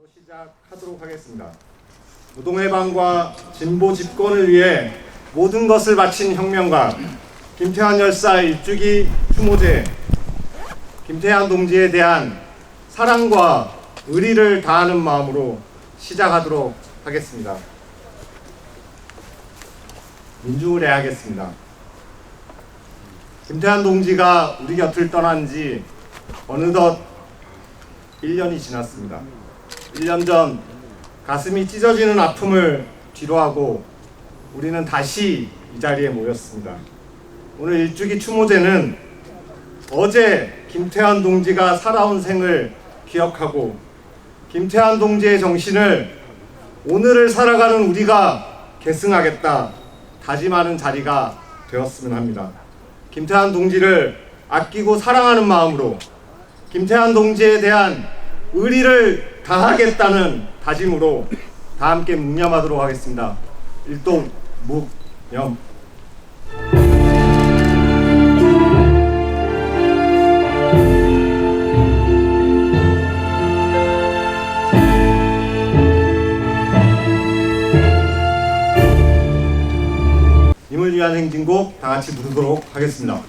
시작하도록 하겠습니다. 노동해방과 진보 집권을 위해 모든 것을 바친 혁명가 김태환 열사 일주기 추모제, 김태환 동지에 대한 사랑과 의리를 다하는 마음으로 시작하도록 하겠습니다. 민중을 해야겠습니다. 김태환 동지가 우리 곁을 떠난 지 어느덧 1년이 지났습니다. 1년 전 가슴이 찢어지는 아픔을 뒤로하고 우리는 다시 이 자리에 모였습니다. 오늘 일주기 추모제는 어제 김태환 동지가 살아온 생을 기억하고 김태환 동지의 정신을 오늘을 살아가는 우리가 계승하겠다 다짐하는 자리가 되었으면 합니다. 김태환 동지를 아끼고 사랑하는 마음으로 김태환 동지에 대한 의리를 다하겠다는 다짐으로 다 함께 묵념하도록 하겠습니다. 일동 묵념. 님을 위한 행진곡 다 같이 부르도록 하겠습니다.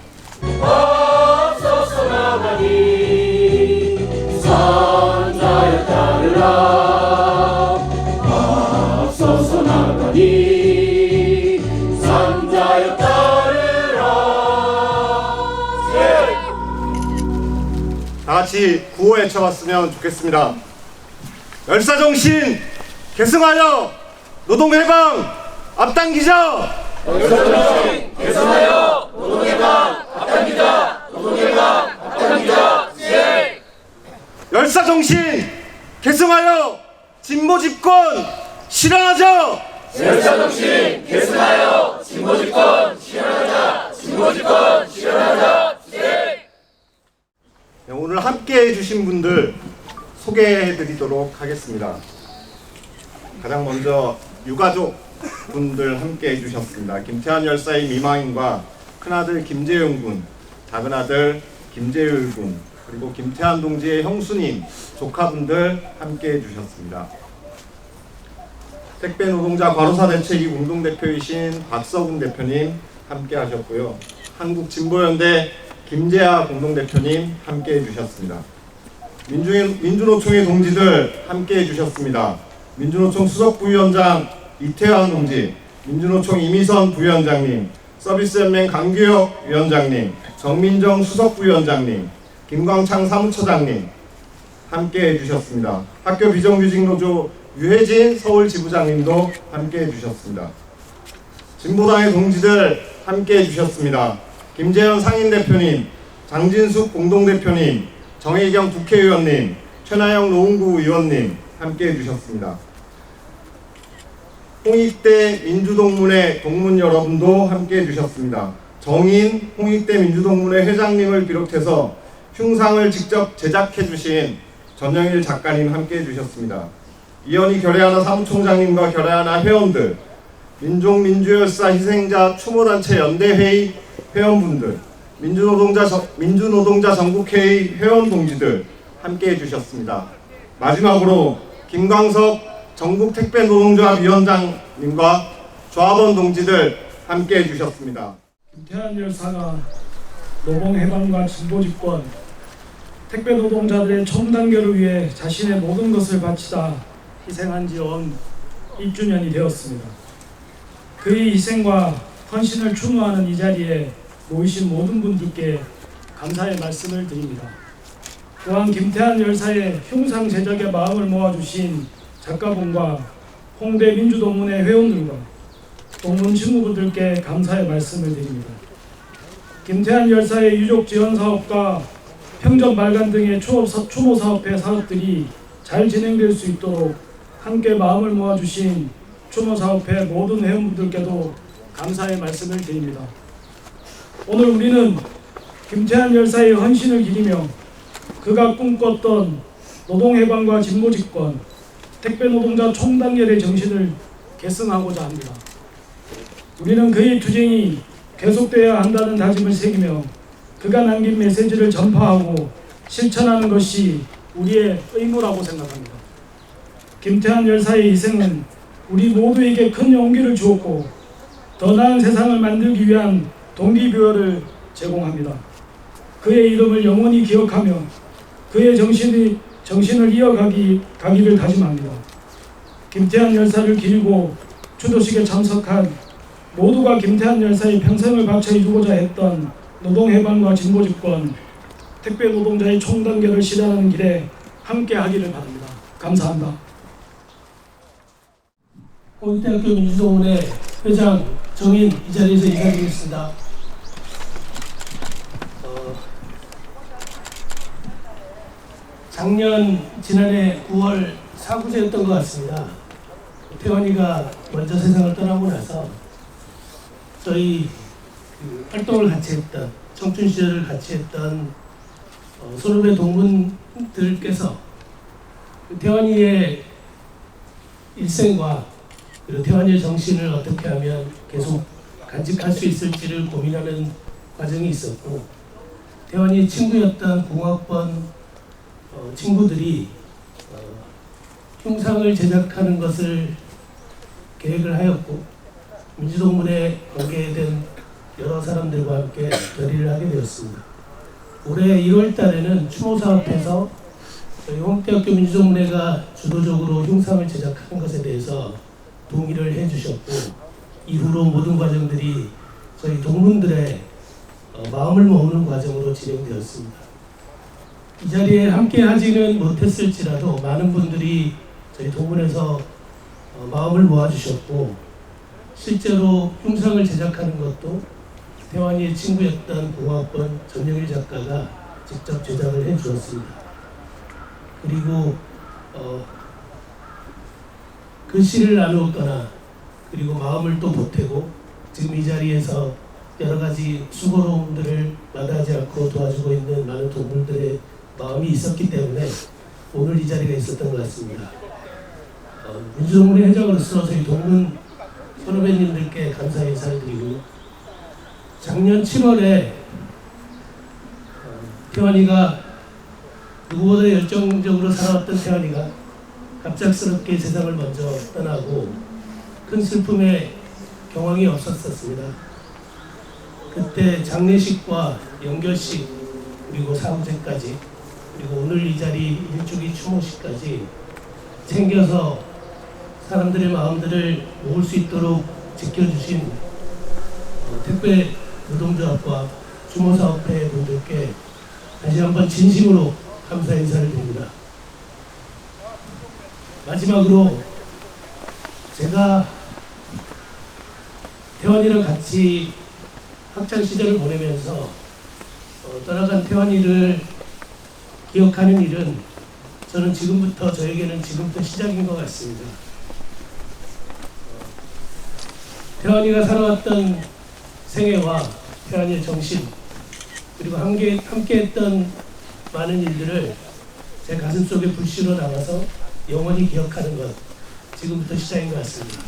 앞서서 나가니 산자여 따르라. 앞서서 나가니 산자여 따르라. 다 같이 구호 외쳐봤으면 좋겠습니다. 열사정신 계승하여 노동해방 앞당기자. 열사정신 계승하여 노동해방 앞당기자. 노동해방 앞당기자. 열사정신 계승하여 진보집권 실현하자. 열사정신 계승하여 진보집권 실현하자. 진보집권 실현하자. 네, 오늘 함께 해주신 분들 소개해드리도록 하겠습니다. 가장 먼저 유가족 분들 함께 해주셨습니다. 김태환 열사의 미망인과 큰아들 김재용 군, 작은아들 김재율 군, 그리고 김태환 동지의 형수님, 조카분들 함께 해주셨습니다. 택배노동자 과로사 대책위 공동대표이신 박서군 대표님 함께 하셨고요. 한국진보연대 김재하 공동대표님 함께 해주셨습니다. 민주노총의 동지들 함께 해주셨습니다. 민주노총 수석부위원장 이태환 동지, 민주노총 이미선 부위원장님, 서비스연맹 강규혁 위원장님, 정민정 수석부위원장님, 김광창 사무처장님 함께 해주셨습니다. 학교 비정규직노조 유혜진 서울지부장님도 함께 해주셨습니다. 진보당의 동지들 함께 해주셨습니다. 김재현 상임대표님, 장진숙 공동대표님, 정혜경 국회의원님, 최나영 노원구 의원님 함께 해주셨습니다. 홍익대 민주동문회 동문 여러분도 함께 해주셨습니다. 정인 홍익대 민주동문회 회장님을 비롯해서 흉상을 직접 제작해주신 전영일 작가님 함께 해주셨습니다. 이현희 결의하나 사무총장님과 결의하나 회원들, 민족민주열사 희생자 추모단체 연대회의 회원분들, 민주노동자 전국회의 회원 동지들 함께 해주셨습니다. 마지막으로 김광석 전국택배노동조합 위원장님과 조합원 동지들 함께 해주셨습니다. 김태환 열사가 노동해방과 진보집권, 택배노동자들의 총단결을 위해 자신의 모든 것을 바치다 희생한 지 언 1주년이 되었습니다. 그의 희생과 헌신을 추모하는 이 자리에 모이신 모든 분들께 감사의 말씀을 드립니다. 또한 김태환 열사의 흉상 제작에 마음을 모아주신 작가분과 홍대 민주동문회 회원들과 동문 친구분들께 감사의 말씀을 드립니다. 김태환 열사의 유족 지원 사업과 평전 발간 등의 추모 사업회 사업들이 잘 진행될 수 있도록 함께 마음을 모아주신 추모 사업회 모든 회원분들께도 감사의 말씀을 드립니다. 오늘 우리는 김태환 열사의 헌신을 기리며 그가 꿈꿨던 노동해방과 진보집권, 택배노동자 총단결의 정신을 계승하고자 합니다. 우리는 그의 투쟁이 계속되어야 한다는 다짐을 새기며 그가 남긴 메시지를 전파하고 실천하는 것이 우리의 의무라고 생각합니다. 김태환 열사의 희생은 우리 모두에게 큰 용기를 주었고 더 나은 세상을 만들기 위한 동기부여를 제공합니다. 그의 이름을 영원히 기억하며 그의 정신을 이어가기를 다짐합니다. 김태환 열사를 기리고 추도식에 참석한 모두가 김태환 열사의 평생을 바쳐 이루고자 했던 노동해방과 진보집권, 택배 노동자의 총단결을 실현하는 길에 함께 하기를 바랍니다. 감사합니다. 홍익대학교 민주동문회 회장 정인 이 자리에서 인사드리겠습니다. 지난해 9월 사구제였던 것 같습니다. 태환이가 먼저 세상을 떠나고 나서 저희 활동을 같이 했던 청춘 시절을 같이 했던 선후배 동문들께서 태환이의 일생과 그리고 태환이의 정신을 어떻게 하면 계속 간직할 수 있을지를 고민하는 과정이 있었고, 태환이의 친구였던 공학번 친구들이 흉상을 제작하는 것을 계획을 하였고, 민주동문회에 관계된 여러 사람들과 함께 결의를 하게 되었습니다. 올해 1월 달에는 추모사업에서 저희 홍익대학교 민주동문회가 주도적으로 흉상을 제작하는 것에 대해서 동의를 해주셨고, 이후로 모든 과정들이 저희 동문들의 마음을 모으는 과정으로 진행되었습니다. 이 자리에 함께 하지는 못했을지라도 많은 분들이 저희 동문에서 마음을 모아주셨고, 실제로 흉상을 제작하는 것도 태환이의 친구였던 공학번 전영일 작가가 직접 제작을 해주었습니다. 그리고 글씨를 나누었거나 그리고 마음을 또 보태고 지금 이 자리에서 여러 가지 수고로움들을 마다하지 않고 도와주고 있는 많은 동물들의 마음이 있었기 때문에 오늘 이 자리가 있었던 것 같습니다. 민주동문회 회장으로서 저희 동문 선후배님들께 감사 인사를 드리고, 작년 7월에 태환이가 누구보다 열정적으로 살아왔던 태환이가 갑작스럽게 세상을 먼저 떠나고 큰 슬픔의 경황이 없었습니다. 그때 장례식과 연결식 그리고 사후제까지 그리고 오늘 이 자리 일주기 추모식까지 챙겨서 사람들의 마음들을 모을 수 있도록 지켜주신 택배 노동조합과 추모사업회 분들께 다시 한번 진심으로 감사 인사를 드립니다. 마지막으로 제가 태환이랑 같이 학창 시절을 보내면서 떠나간 태환이를 기억하는 일은 저는 저에게는 지금부터 시작인 것 같습니다. 태환이가 살아왔던 생애와 태환이의 정신 그리고 함께했던 많은 일들을 제 가슴속에 불씨로 남아서 영원히 기억하는 것, 지금부터 시작인 것 같습니다.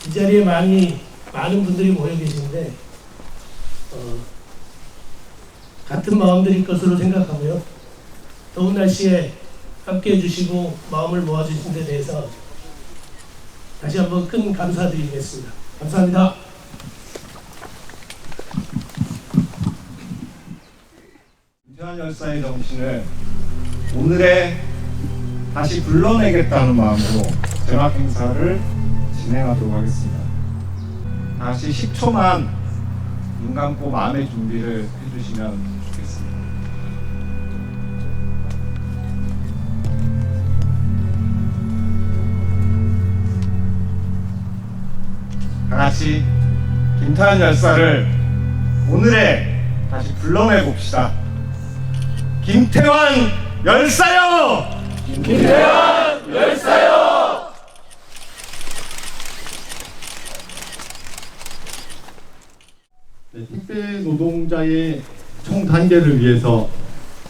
이 자리에 많은 분들이 모여 계신데 같은 마음들일 것으로 생각하고요. 더운 날씨에 함께해 주시고 마음을 모아주신 데 대해서 다시 한번 큰 감사드리겠습니다. 감사합니다. 김태환 열사의 정신을 오늘에 다시 불러내겠다는 마음으로 제막 행사를 진행하도록 하겠습니다. 다시 10초만 눈 감고 마음의 준비를 해주시면 좋겠습니다. 다 같이 김태환 열사를 오늘에 다시 불러내 봅시다. 김태환 열사요! 김태환 열사요! 네, 택배 노동자의 총단결을 위해서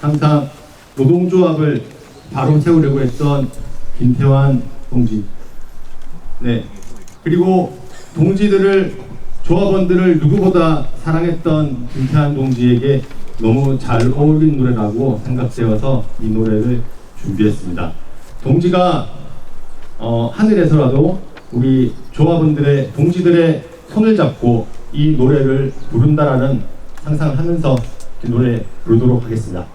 항상 노동조합을 바로 세우려고 했던 김태환 동지. 네. 그리고 조합원들을 누구보다 사랑했던 김태환 동지에게 너무 잘 어울리는 노래라고 생각되어서 이 노래를 준비했습니다. 동지가 하늘에서라도 우리 조합원들의 동지들의 손을 잡고 이 노래를 부른다라는 상상을 하면서 노래 부르도록 하겠습니다.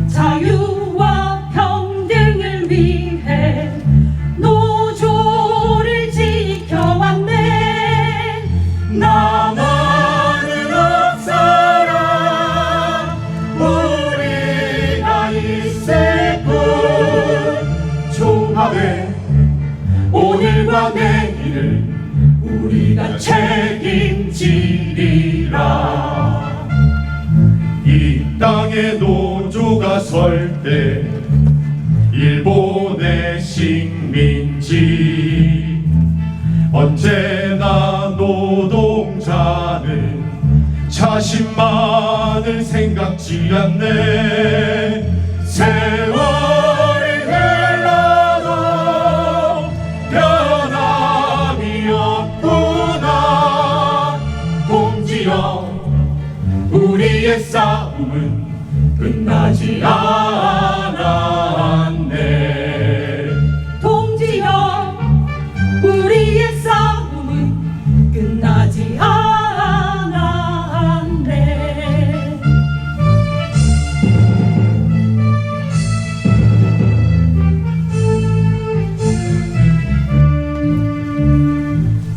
자유와 평등을 위해 노조를 지켜왔네. 나만은 없어라 우리가 있을 뿐. 종합의 오늘과 내일을 우리가 책임지리라. 이 땅에 노조가 설 때 일본의 식민지, 언제나 노동자는 자신만을 생각지 않네. 세월이 흘러도 변함이 없구나. 동지여, 우리의 싸움은 끝나지 않았네. 동지여, 우리의 싸움은 끝나지 않았네.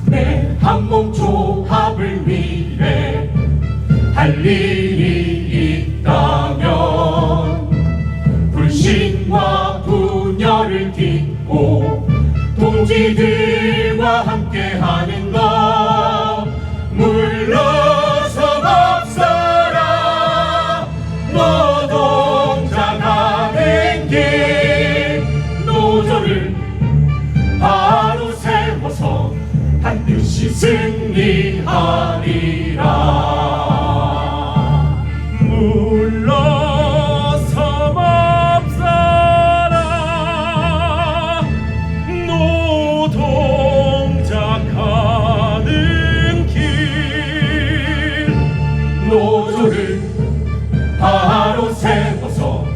내 한몸 조합을 위해 할 일이 있다면 불신과 분열을 딛고 동지들과 함께하는 것 물러서 봅서라. 노동자 가는 길, 노조를 바로 세워서 반드시 승리하리라. 물러서 봅서라. 노동자 가는 길, 노조를 바로 세워서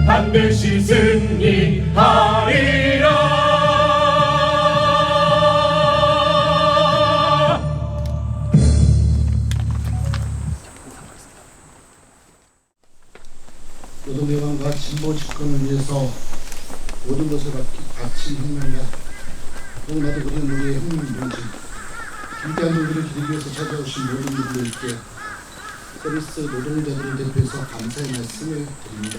반드시 승리하리라. 노동개방과 진보 집권을 위해서 모든 것을 바친 혁명가, 너무나도 그런 우리의 혁명동지 김태환 동지를 기리기 위해서 찾아오신 모든 분들께 서비스 노동자들을 대표해서 감사의 말씀을 드립니다.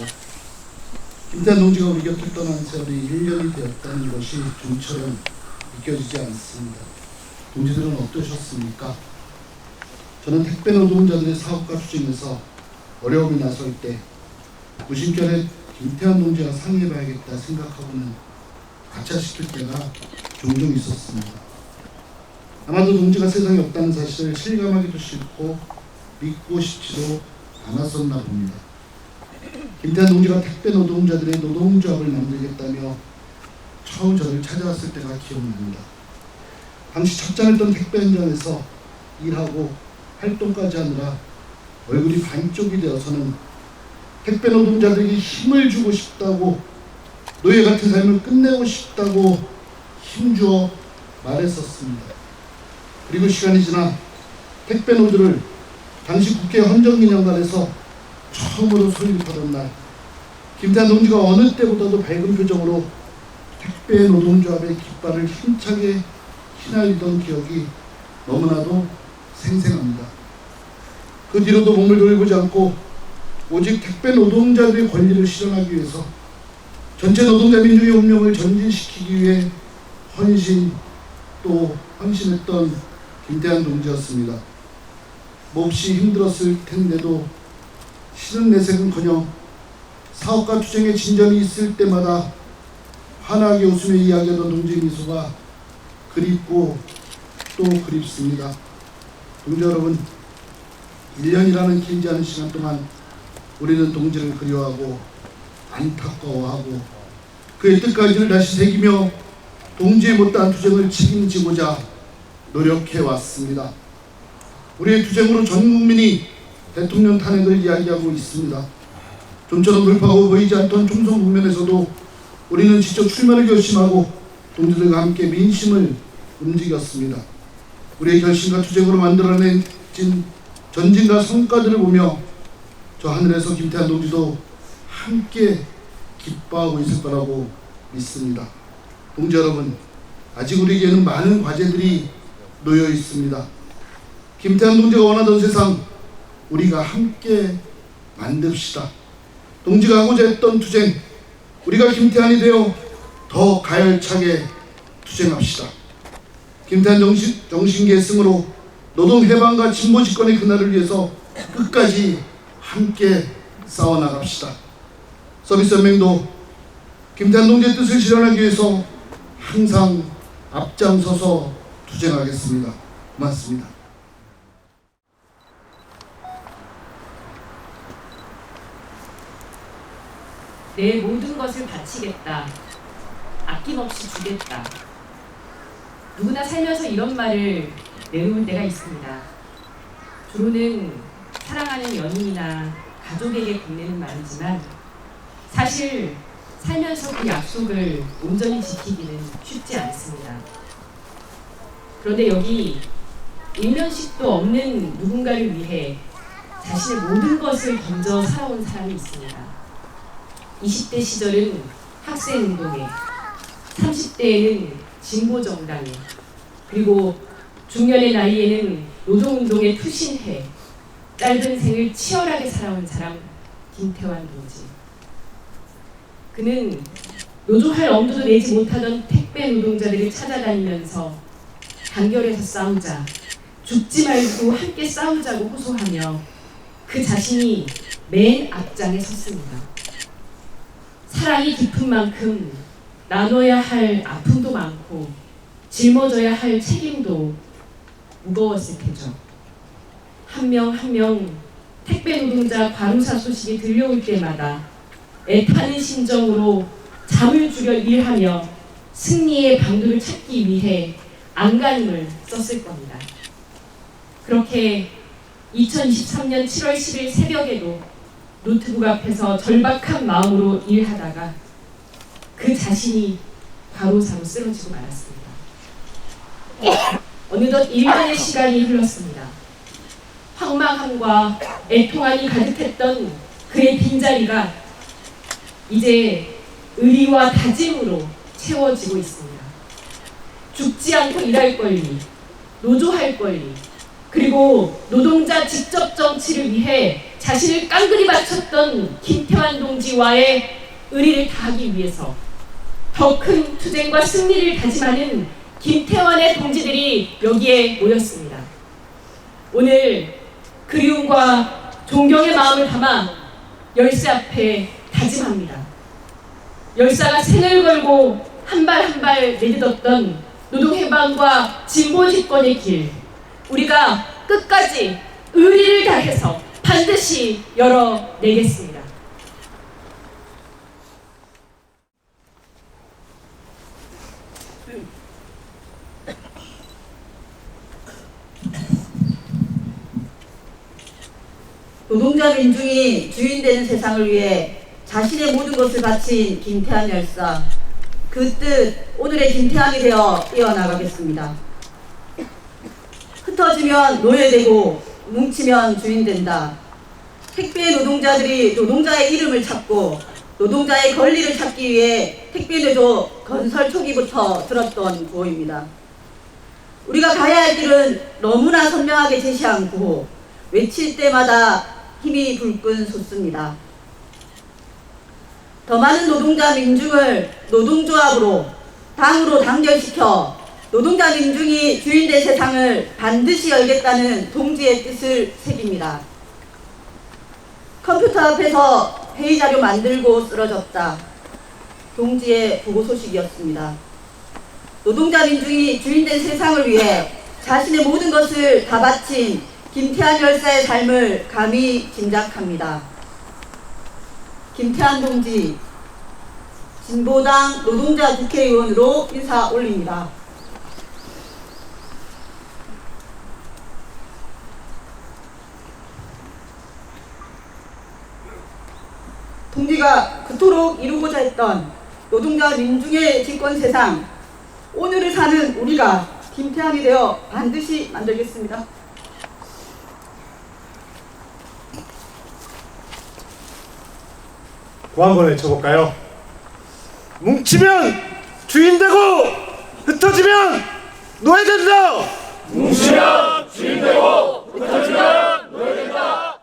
김태환 동지가 우리 곁을 떠난 세월이 1년이 되었다는 것이 좀처럼 믿겨지지 않습니다. 동지들은 어떠셨습니까? 저는 택배 노동자들의 사업과 추진에서 어려움이 나설 때 무심결에 김태환 동지와 상의해봐야겠다 생각하고는 가차시킬 때가 종종 있었습니다. 아마도 동지가 세상에 없다는 사실을 실감하기도 싫고 믿고 싶지도 않았었나 봅니다. 김태환 동지가 택배 노동자들의 노동조합을 만들겠다며 처음 저를 찾아왔을 때가 기억납니다. 당시 첫 잔을 던 택배 현장에서 일하고 활동까지 하느라 얼굴이 반쪽이 되어서는 택배 노동자들에게 힘을 주고 싶다고, 노예 같은 삶을 끝내고 싶다고 힘주어 말했었습니다. 그리고 시간이 지나 택배 노조를 당시 국회 헌정기념관에서 처음으로 설립하던 날, 김태환 동지가 어느 때보다도 밝은 표정으로 택배 노동조합의 깃발을 힘차게 휘날리던 기억이 너무나도 생생합니다. 그 뒤로도 몸을 돌보지 않고 오직 택배 노동자들의 권리를 실현하기 위해서 전체 노동자 민중의 운명을 전진시키기 위해 헌신했던 김태환 동지였습니다. 몹시 힘들었을 텐데도 싫은 내색은커녕 사업가 투쟁의 진전이 있을 때마다 환하게 웃으며 이야기하던 동지의 미소가 그립고 또 그립습니다. 동지 여러분, 1년이라는 길지 않은 시간 동안 우리는 동지를 그리워하고 안타까워하고 그의 뜻까지를 다시 새기며 동지의 못다한 투쟁을 책임지고자 노력해왔습니다. 우리의 투쟁으로 전 국민이 대통령 탄핵을 이야기하고 있습니다. 좀처럼 돌파하고 보이지 않던 총선 국면에서도 우리는 직접 출마를 결심하고 동지들과 함께 민심을 움직였습니다. 우리의 결심과 투쟁으로 만들어낸 전진과 성과들을 보며 저 하늘에서 김태환 동지도 함께 기뻐하고 있을 거라고 믿습니다. 동지 여러분, 아직 우리에게는 많은 과제들이 놓여 있습니다. 김태환 동지가 원하던 세상 우리가 함께 만듭시다. 동지가 하고자 했던 투쟁, 우리가 김태환이 되어 더 가열차게 투쟁합시다. 김태환 정신 계승으로 노동 해방과 진보 집권의 그날을 위해서 끝까지 함께 싸워나갑시다. 서비스연맹도 김태환 동지의 뜻을 실현하기 위해서 항상 앞장서서 투쟁하겠습니다. 고맙습니다. 내 모든 것을 바치겠다. 아낌없이 주겠다. 누구나 살면서 이런 말을 내놓을 때가 있습니다. 주로는 사랑하는 연인이나 가족에게 건네는 말이지만 사실 살면서 그 약속을 온전히 지키기는 쉽지 않습니다. 그런데 여기 일면식도 없는 누군가를 위해 자신의 모든 것을 던져 살아온 사람이 있습니다. 20대 시절은 학생운동에, 30대에는 진보정당에, 그리고 중년의 나이에는 노동운동에 투신해 짧은 생을 치열하게 살아온 사람 김태환 동지. 그는 노조할 엄두도 내지 못하던 택배 노동자들을 찾아다니면서 단결해서 싸우자, 죽지 말고 함께 싸우자고 호소하며 그 자신이 맨 앞장에 섰습니다. 사랑이 깊은 만큼 나눠야 할 아픔도 많고 짊어져야 할 책임도 무거웠을 테죠. 한 명 한 명 택배 노동자 과로사 소식이 들려올 때마다 애타는 심정으로 잠을 줄여 일하며 승리의 방도를 찾기 위해 안간힘을 썼을 겁니다. 그렇게 2023년 7월 10일 새벽에도 노트북 앞에서 절박한 마음으로 일하다가 그 자신이 과로사로 쓰러지고 말았습니다. 어느덧 1년의 시간이 흘렀습니다. 황망함과 애통함이 가득했던 그의 빈자리가 이제 의리와 다짐으로 채워지고 있습니다. 죽지 않고 일할 권리, 노조할 권리, 그리고 노동자 직접 정치를 위해 자신을 깡그리 바쳤던 김태환 동지와의 의리를 다하기 위해서 더 큰 투쟁과 승리를 다짐하는 김태환의 동지들이 여기에 모였습니다. 오늘 그리움과 존경의 마음을 담아 열사 앞에 다짐합니다. 열사가 생을 걸고 한 발 한 발 내딛었던 노동해방과 진보 집권의 길, 우리가 끝까지 의리를 다해서 반드시 열어내겠습니다. 노동자 민중이 주인되는 세상을 위해 자신의 모든 것을 바친 김태환 열사, 그 뜻 오늘의 김태환이 되어 이어나가겠습니다. 흩어지면 노예되고 뭉치면 주인된다. 택배 노동자들이 노동자의 이름을 찾고 노동자의 권리를 찾기 위해 택배노조 건설 초기부터 들었던 구호입니다. 우리가 가야 할 길은 너무나 선명하게 제시한 구호, 외칠 때마다 힘이 불끈 솟습니다. 더 많은 노동자 민중을 노동조합으로, 당으로 단결시켜 노동자 민중이 주인된 세상을 반드시 열겠다는 동지의 뜻을 새깁니다. 컴퓨터 앞에서 회의 자료 만들고 쓰러졌다. 동지의 보고 소식이었습니다. 노동자 민중이 주인된 세상을 위해 자신의 모든 것을 다 바친 김태한 열사의 삶을 감히 짐작합니다. 김태한 동지, 진보당 노동자 국회의원으로 인사 올립니다. 동지가 그토록 이루고자 했던 노동자 민중의 집권 세상, 오늘을 사는 우리가 김태한이 되어 반드시 만들겠습니다. 구호 한번 외쳐볼까요? 뭉치면 주인되고 흩어지면 노예된다! 뭉치면 주인되고 흩어지면 노예된다.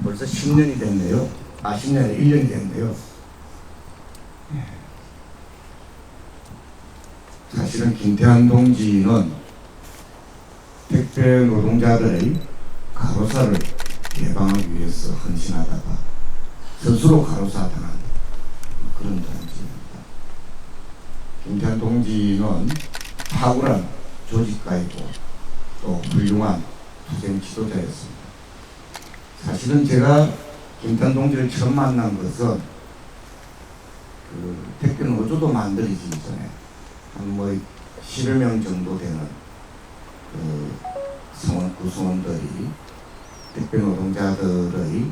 벌써 10년이 됐네요. 10년에 1년이 됐네요. 사실은 김태한 동지는 택배 노동자들의 가로사를 예방하기 위해서 헌신하다가 스스로 가로사당한 그런 동지입니다. 김태한 동지는 탁월한 조직가이고 또 훌륭한 투쟁 지도자였습니다. 사실은 제가 김태한 동지를 처음 만난 것은 택배 노조도 만들어지기 전에 한 10여 명 정도 되는 구성원들이 택배 노동자들의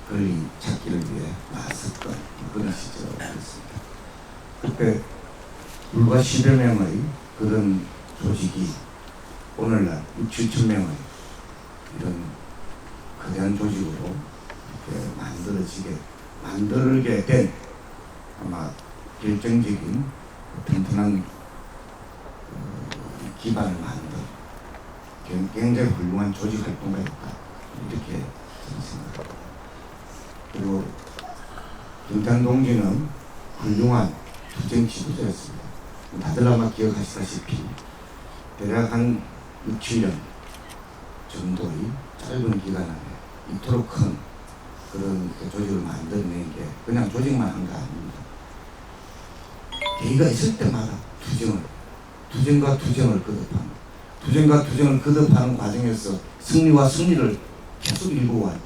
권리 찾기를 위해 나섰던 그런 시절이었습니다. 그때 불과 10여 명의 그런 조직이 오늘날 6,7천 명의 이런 거대한 조직으로 이렇게 만들게 된 아마 결정적인 튼튼한 기반을 만든 굉장히 훌륭한 조직 활동가였다. 이렇게 저는 생각합니다. 그리고 김태한 동지는 훌륭한 투쟁 지도자였습니다. 다들 아마 기억하시다시피 대략 한 6, 7년 정도의 짧은 기간 안에 이토록 큰 그런 조직을 만들어낸 게 그냥 조직만 한 거 아닙니다. 계기가 있을 때마다 투쟁과 투쟁을 거듭하는 과정에서 승리와 승리를 계속 이루고 왔던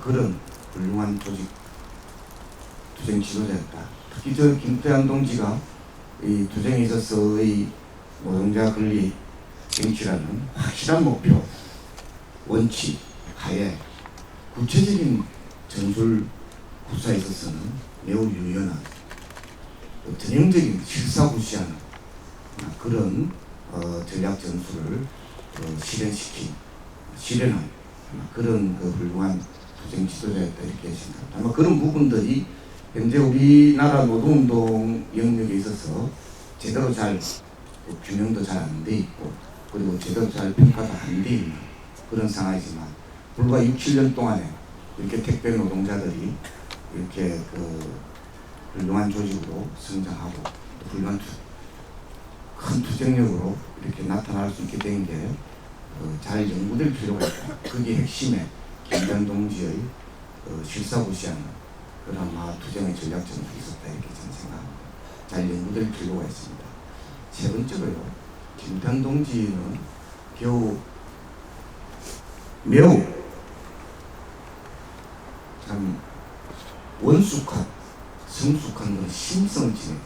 그런 훌륭한 투쟁 지도자였다. 특히 저 김태한 동지가 이 투쟁에 있어서의 노동자 권리 쟁취라는 확실한 목표, 원칙, 하에 구체적인 전술 구사에 있어서는 매우 유연한 전형적인 실사구시하는 그런 전략 전술을 실현한 그런 훌륭한 투쟁 지도자였다 이렇게 생각합니다. 아마 그런 부분들이 현재 우리나라 노동운동 영역에 있어서 제대로 잘 균형도 잘 안 돼 있고 그리고 제대로 잘 평가도 안 돼 있는 그런 상황이지만 불과 6, 7년 동안에 이렇게 택배 노동자들이 이렇게 훌륭한 조직으로 성장하고 또 훌륭한 큰 투쟁력으로 이렇게 나타날 수 있게 된 게 잘 연구될 필요가 있다. 그게 핵심의 김태한 동지의 실사구시하는 그런 투쟁의 전략 전술이 있었다 이렇게 저는 생각합니다. 잘 연구될 필요가 있습니다. 세 번째로요, 김태한 동지는 겨우 매우 참 원숙한 성숙한 그런 심성을 지닌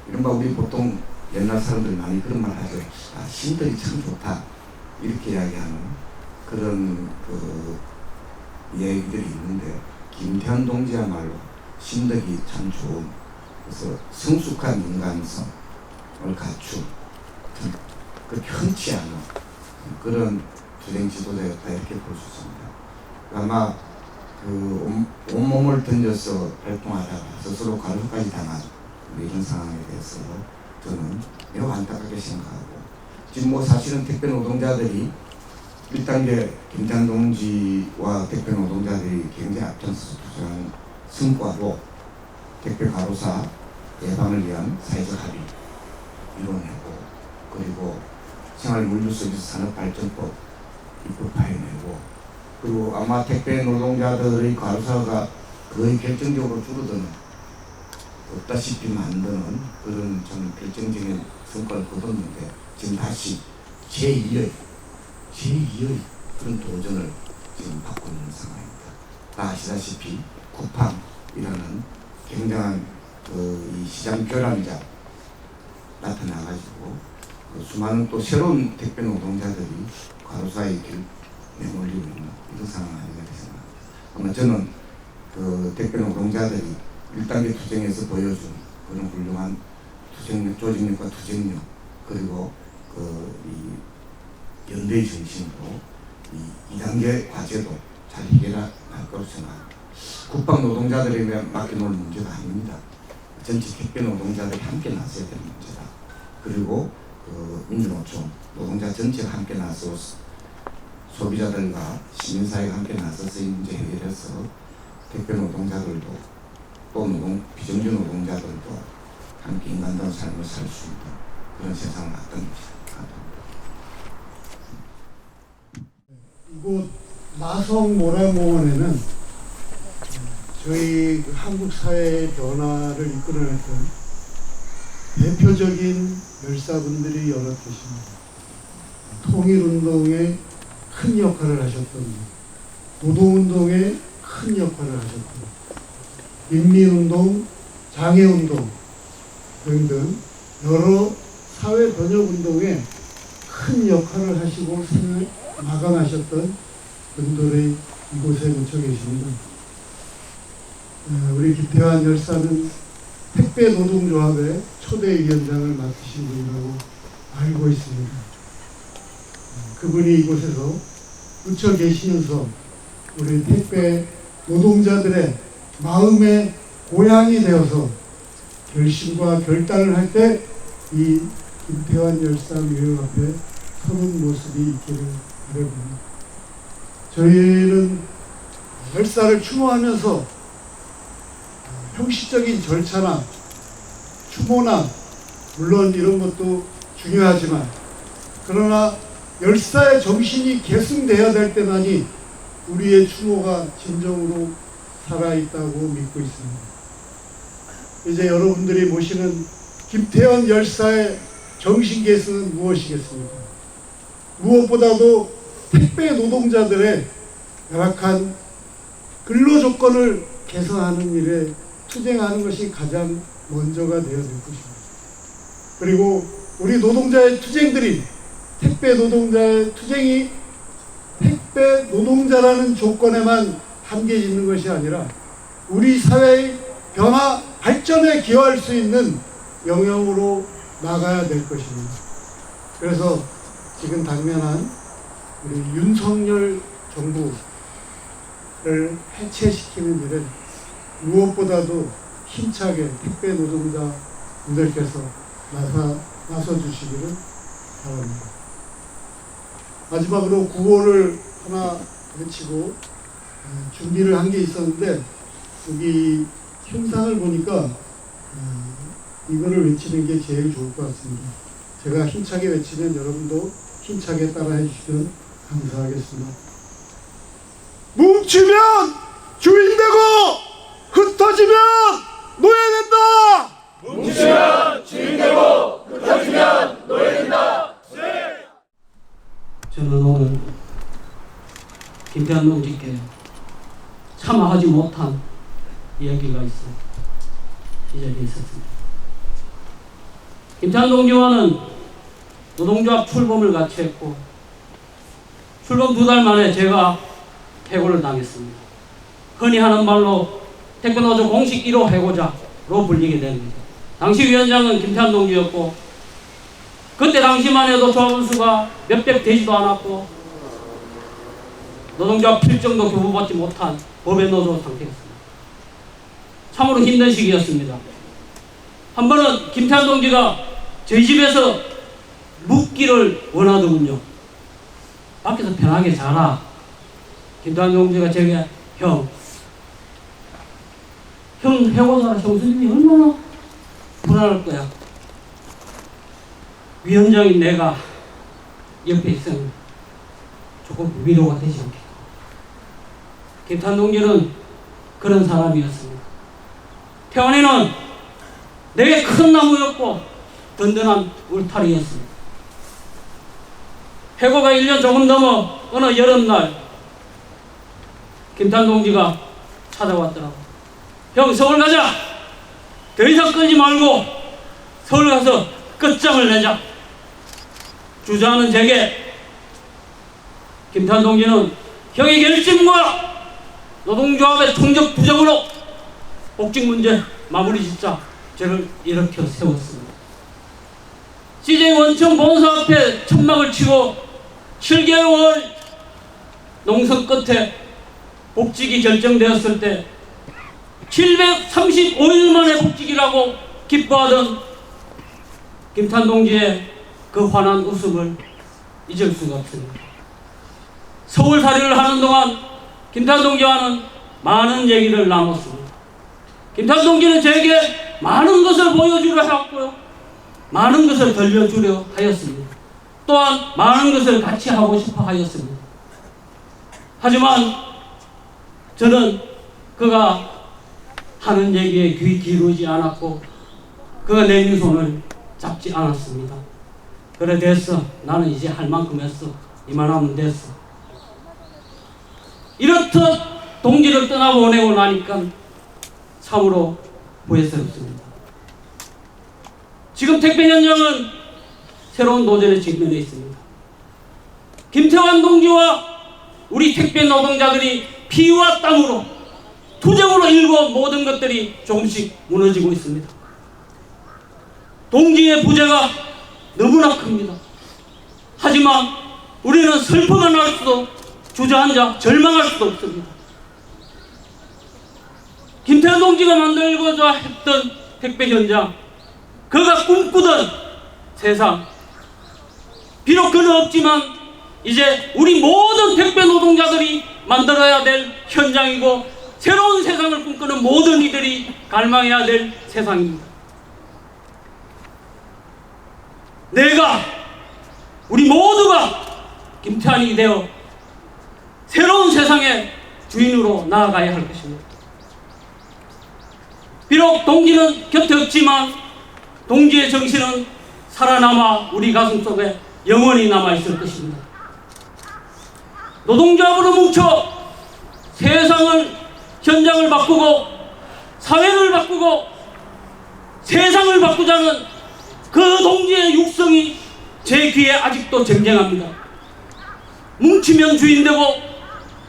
이른바 우리 보통 옛날 사람들 많이 그런 말 하죠. 신들이 참 좋다 이렇게 이야기하는 그런 얘기들이 있는데 김태한 동지야말로 신덕이 참 좋은 그래서 성숙한 인간성을 갖춘 그렇게 흔치 않은 그런 투쟁 지도자였다 이렇게 볼 수 있습니다. 아마 온몸을 던져서 활동하다가 스스로 가루까지 당한 이런 상황에 대해서 저는 매우 안타깝게 생각하고 지금 사실은 택배 노동자들이 1단계 김태한 동지와 택배 노동자들이 굉장히 앞장서서 투쟁한 성과로 택배 가로사 예방을 위한 사회적 합의 이뤄내고, 그리고 생활물류서비스 산업발전법 입법화해내고, 그리고 아마 택배 노동자들의 과로사가 거의 결정적으로 줄어드는, 없다시피 만드는 그런 좀 결정적인 성과를 거뒀는데, 지금 다시 제2의 그런 도전을 지금 받고 있는 상황입니다. 다 아시다시피 쿠팡이라는 굉장한 이 시장 교란자 나타나가지고 수많은 또 새로운 택배 노동자들이 과로사의 길 내몰리고 있는 이런 상황 아닌가 생각합니다. 아마 저는 그 택배 노동자들이 1단계 투쟁에서 보여준 그런 훌륭한 투쟁력, 조직력과 투쟁력, 그리고 이 연대의 정신으로 이 2단계 과제도 잘 해결할 거라고 생각합니다. 국방 노동자들에게 맡겨놓을 문제가 아닙니다. 전체 택배 노동자들이 함께 나서야 되는 문제다. 그리고 민주노총 노동자 전체가 함께 나서 소비자들과 시민사회가 함께 나서서 이 문제 해결해서 택배 노동자들도 또 비정규 노동자들도 함께 인간다운 삶을 살 수 있는 그런 세상을 만듭니다. 이곳 마성모란공원에는 저희 한국 사회의 변화를 이끌어냈던 대표적인 열사분들이 여러 계십니다. 통일운동에 큰 역할을 하셨던, 노동운동에 큰 역할을 하셨던, 인민운동, 장애운동 등등 여러 사회 번역운동에 큰 역할을 하시고 마감하셨던 분들이 이곳에 묻혀 계십니다. 우리 김태환 열사는 택배 노동조합의 초대위원장을 맡으신 분이라고 알고 있습니다. 그분이 이곳에서 묻혀 계시면서 우리 택배 노동자들의 마음의 고향이 되어서 결심과 결단을 할 때 이 김태환 열사 묘역 앞에 서는 모습이 있기를 바라봅니다. 저희는 열사를 추모하면서 형식적인 절차나 추모나 물론 이런 것도 중요하지만, 그러나 열사의 정신이 계승되어야 될 때만이 우리의 추모가 진정으로 살아있다고 믿고 있습니다. 이제 여러분들이 모시는 김태환 열사의 정신 계승은 무엇이겠습니까? 무엇보다도 택배 노동자들의 열악한 근로 조건을 개선하는 일에 투쟁하는 것이 가장 먼저가 되어야 될 것입니다. 그리고 우리 노동자의 투쟁들이, 택배 노동자의 투쟁이 택배 노동자라는 조건에만 한계 짓는 것이 아니라 우리 사회의 변화, 발전에 기여할 수 있는 영역으로 나가야 될 것입니다. 그래서 지금 당면한 우리 윤석열 정부를 해체시키는 일에 무엇보다도 힘차게 택배 노동자 분들께서 나서 주시기를 바랍니다. 마지막으로 구호를 하나 외치고 준비를 한 게 있었는데, 여기 형상을 보니까 이거를 외치는 게 제일 좋을 것 같습니다. 제가 힘차게 외치면 여러분도 힘차게 따라해 주시면 감사하겠습니다. 뭉치면 주인되고 흩어지면 노예된다. 뭉치면 주인되고 흩어지면 노예된다. 저는 오늘 김태환 동지께 차마 하지 못한 이야기가 있어 이 자리에 있었습니다. 김태환 동지와는 노동조합 출범을 같이 했고, 출범 2달 만에 제가 해고를 당했습니다. 흔히 하는 말로 택배노조 공식 1호 해고자로 불리게 됩니다. 당시 위원장은 김태환 동지였고, 그때 당시만 해도 조합원 수가 몇백 되지도 않았고 노동조합 필정도 교부받지 못한 법의 노조 상태였습니다. 참으로 힘든 시기였습니다. 한 번은 김태환 동지가 저희 집에서 묵기를 원하더군요. 밖에서 편하게 자라. 김태환 동지가 제게 형 해고자라 형수님이 얼마나 살아날 거야. 위원장인 내가 옆에 있으면 조금 위로가 되지 않겠고. 김태환 동지는 그런 사람이었습니다. 태환이는 내게 큰 나무였고 든든한 울타리였습니다. 해고가 1년 조금 넘어 어느 여름날 김태환 동지가 찾아왔더라고. 형, 서울 가자. 더 이상 끌지 말고 서울 가서 끝장을 내자. 주저하는 제게 김태환 동지는 형의 결심과 노동조합의 총적 부정으로 복직 문제 마무리 짓자 저를 일으켜 세웠습니다. CJ 원청 본사 앞에 천막을 치고 7개월 농성 끝에 복직이 결정되었을 때 735일 만에 복직이라고 기뻐하던 김태환 동지의 그 환한 웃음을 잊을 수가 없습니다. 서울살이를 하는 동안 김태환 동지와는 많은 얘기를 나눴습니다. 김태환 동지는 저에게 많은 것을 보여주려 하였고요, 많은 것을 들려주려 하였습니다. 또한 많은 것을 같이 하고 싶어 하였습니다. 하지만 저는 그가 하는 얘기에 귀 기울이지 않았고 그가 내민 손을 잡지 않았습니다. 그래 됐어. 나는 이제 할 만큼 했어. 이만하면 됐어. 이렇듯 동지를 떠나보내고 나니까 참으로 후회스럽습니다. 지금 택배 현장은 새로운 도전에 직면해 있습니다. 김태환 동지와 우리 택배 노동자들이 피와 땀으로 투쟁으로 일궈 모든 것들이 조금씩 무너지고 있습니다. 동지의 부재가 너무나 큽니다. 하지만 우리는 슬퍼만 할 수도 주저앉아 절망할 수도 없습니다. 김태환 동지가 만들고자 했던 택배 현장, 그가 꿈꾸던 세상, 비록 그는 없지만 이제 우리 모든 택배 노동자들이 만들어야 될 현장이고 새로운 세상을 꿈꾸는 모든 이들이 갈망해야 될 세상입니다. 내가, 우리 모두가 김태환이 되어 새로운 세상의 주인으로 나아가야 할 것입니다. 비록 동지는 곁에 없지만 동지의 정신은 살아남아 우리 가슴 속에 영원히 남아있을 것입니다. 노동조합으로 뭉쳐 세상을, 현장을 바꾸고 사회를 바꾸고 세상을 바꾸자는 그 동지의 육성이 제 귀에 아직도 쟁쟁합니다. 뭉치면 주인되고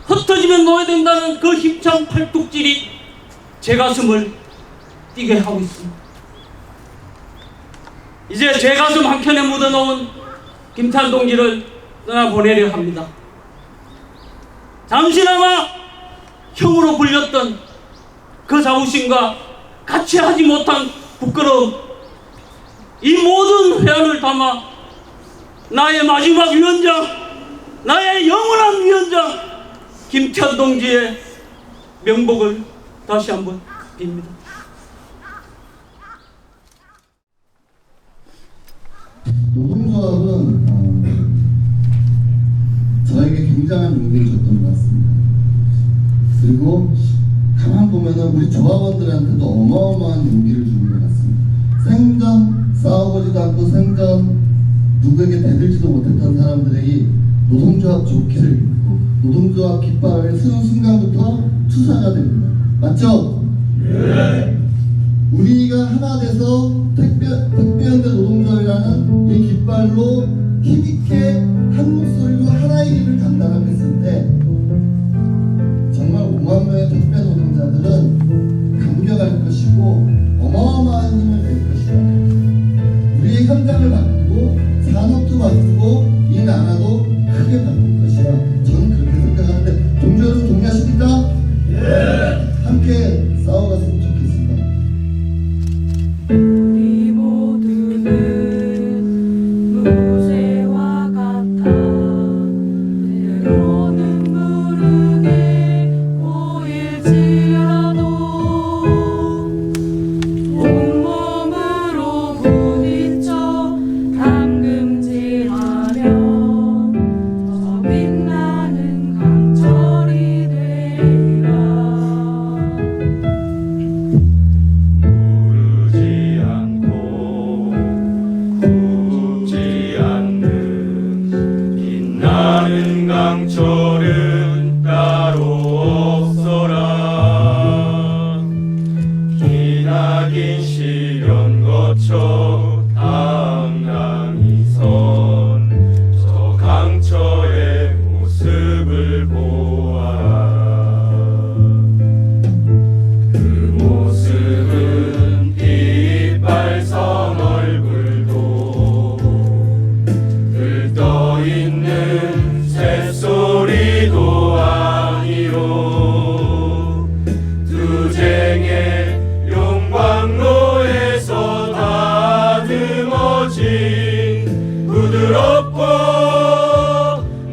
흩어지면 노예된다는 그 힘찬 팔뚝질이 제 가슴을 뛰게 하고 있습니다. 이제 제 가슴 한켠에 묻어놓은 김태환 동지를 떠나보내려 합니다. 잠시나마 형으로 불렸던 그 자부심과 같이 하지 못한 부끄러움, 이 모든 회한을 담아 나의 마지막 위원장, 나의 영원한 위원장 김태환 동지의 명복을 다시 한번 빕니다. 노동조합은 저에게 굉장한 용기를 줬던 것 같습니다. 그리고 가만 보면은 우리 조합원들한테도 어마어마한 용기를 주는 것 같습니다. 생전 싸워보지도 않고 생전 누구에게 대들지도 못했던 사람들이 노동조합 좋게를 입고 노동조합 깃발을 쓰는 순간부터 투사가 됩니다. 맞죠? 네. 우리가 하나 돼서 택배연대 노동조합이라는 이 깃발로 힘있게 한 목소리로 하나의 길을 간다고 했을 때 정말 5만 명의 택배 노동자들은 감격할 것이고 어마어마한 힘을 낼 것이다. 우리의 현장을 바꾸고 산업도 바꾸고 이 나라도 크게 바꿀 것이다. 저는 그렇게 생각하는데 동조 여러분 동의하십니까? 네. 함께 싸워갔으면 좋겠습니다. 우리 모두는 무쇠와 같아 때로는 무르게 보일지라도 온몸으로 모습은 빛발선 얼굴도 들떠있는 새소리도 아니요 투쟁의 용광로에서 다듬어진 부드럽고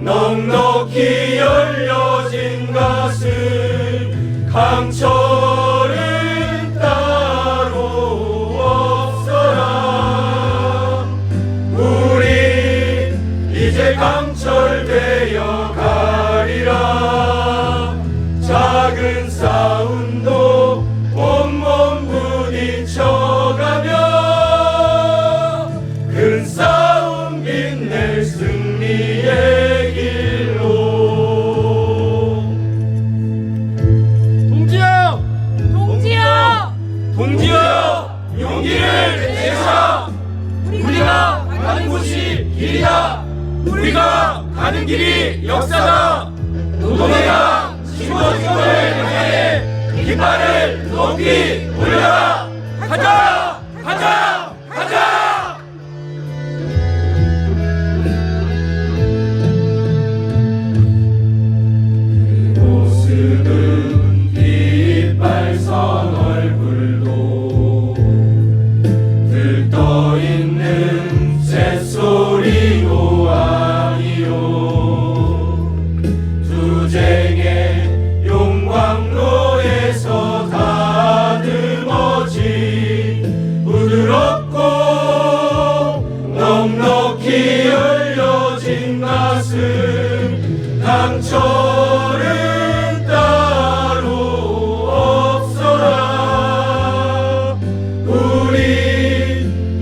넉넉히 열려진 가슴 강철은 따로 없어라. 우리 이제 강철되어 가리라. 작은 싸움도 온몸 부딪혀가며 큰 싸움 빛낼 승리의 길로. 동지여 용기를 내자. 우리가 가는 곳이 길이다. 우리가 가는 길이 역사다. 노동의 강 신보증을 향해 깃발을 높이 올려라. 가자 가자 가자. 그 모습은 빛발선 얼굴도 들떠있는 새소리도 아니요 투쟁의 용광로에서 다듬어진 부드럽고 넉넉히 열려진 가슴 강철은 따로 없어라. 우리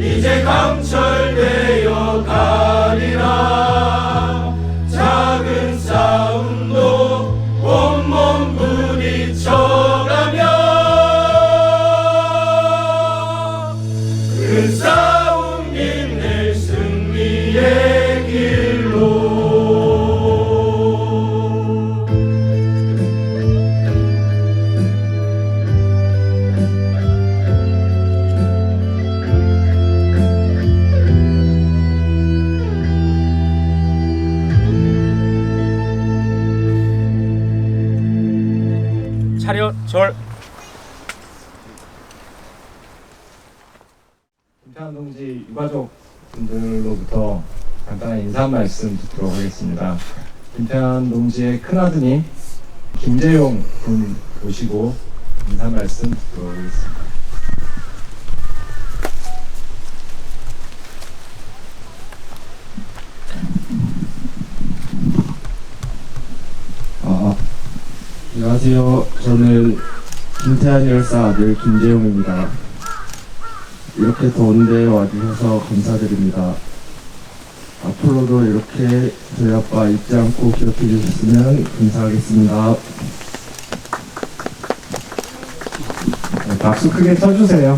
이제 강철되어 가리라. 작은 싸움도 온몸 부딪혀가며 큰 싸움 빛낼 승리의 길로. 차렷 절. 김태환 동지 유가족 분들로부터 간단한 인사 말씀 듣도록 하겠습니다. 김태환 동지의 큰아드님 김재용 군 모시고 인사 말씀 듣도록 하겠습니다. 안녕하세요. 저는 김태환 열사 아들 김재용입니다. 이렇게 더운데 와주셔서 감사드립니다. 앞으로도 이렇게 저희 아빠 잊지 않고 기억해 주셨으면 감사하겠습니다. 네, 박수 크게 쳐주세요.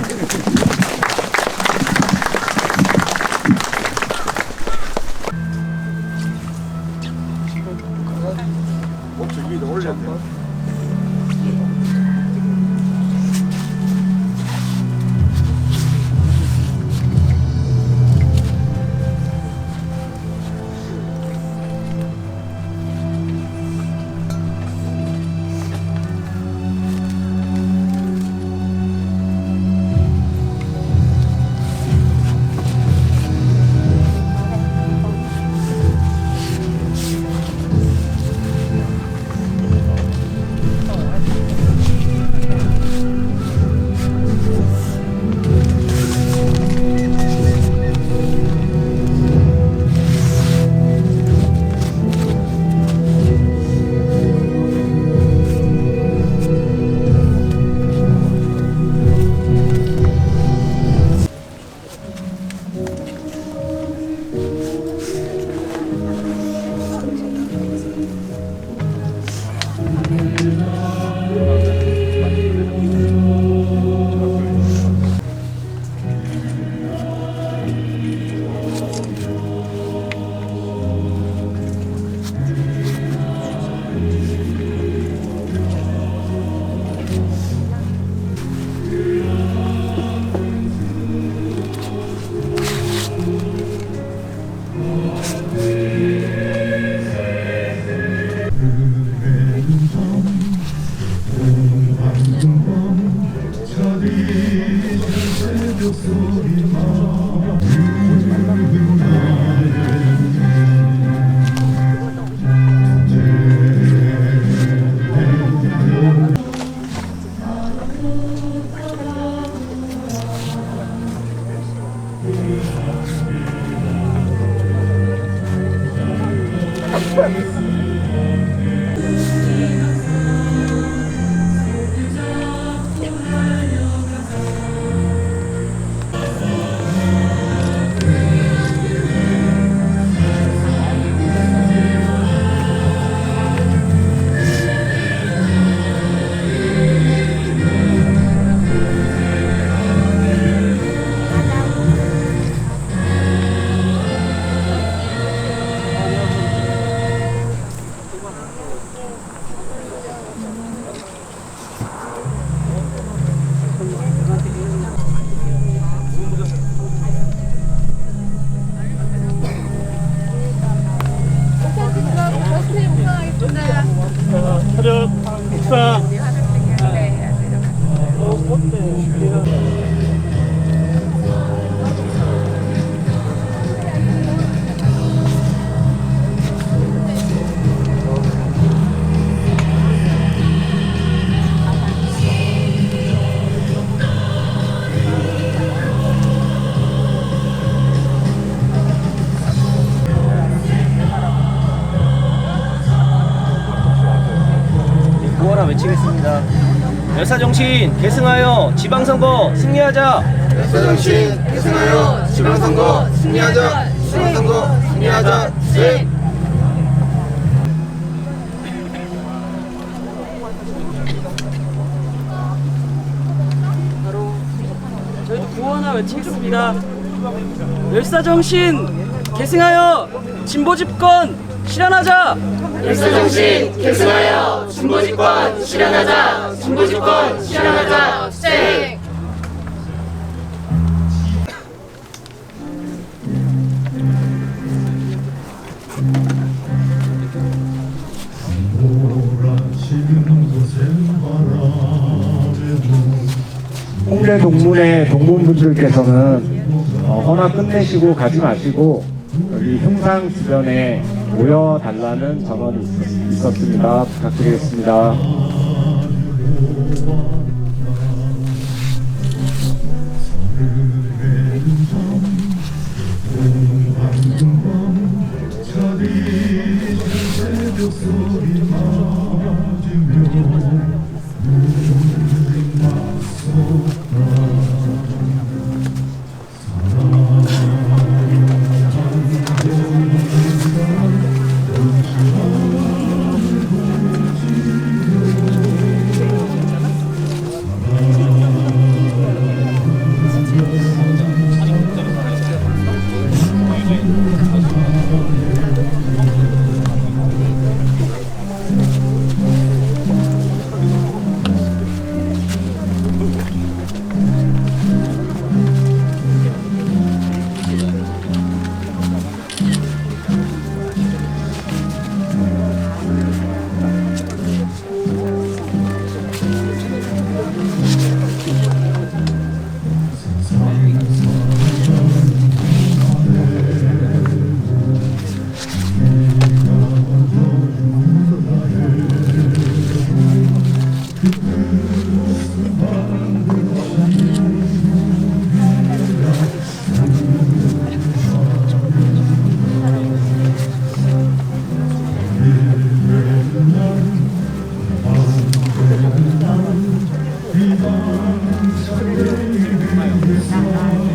외치겠습니다. 열사정신 계승하여 지방선거 승리하자. 열사정신 계승하여 지방선거 승리하자. 지방선거 승리하자. 네. 바로 저희도 구호 하나 외치겠습니다. 열사정신 계승하여 진보집권 실현하자. 열사정신 계승하여 진보집권 실현하자. 진보집권 실현하자. 네. 홍대 동문회 동문분들께서는 헌화 끝내시고 가지 마시고 여기 흉상 주변에 모여달라는 전원이 있었습니다. 부탁드리겠습니다. Thank you.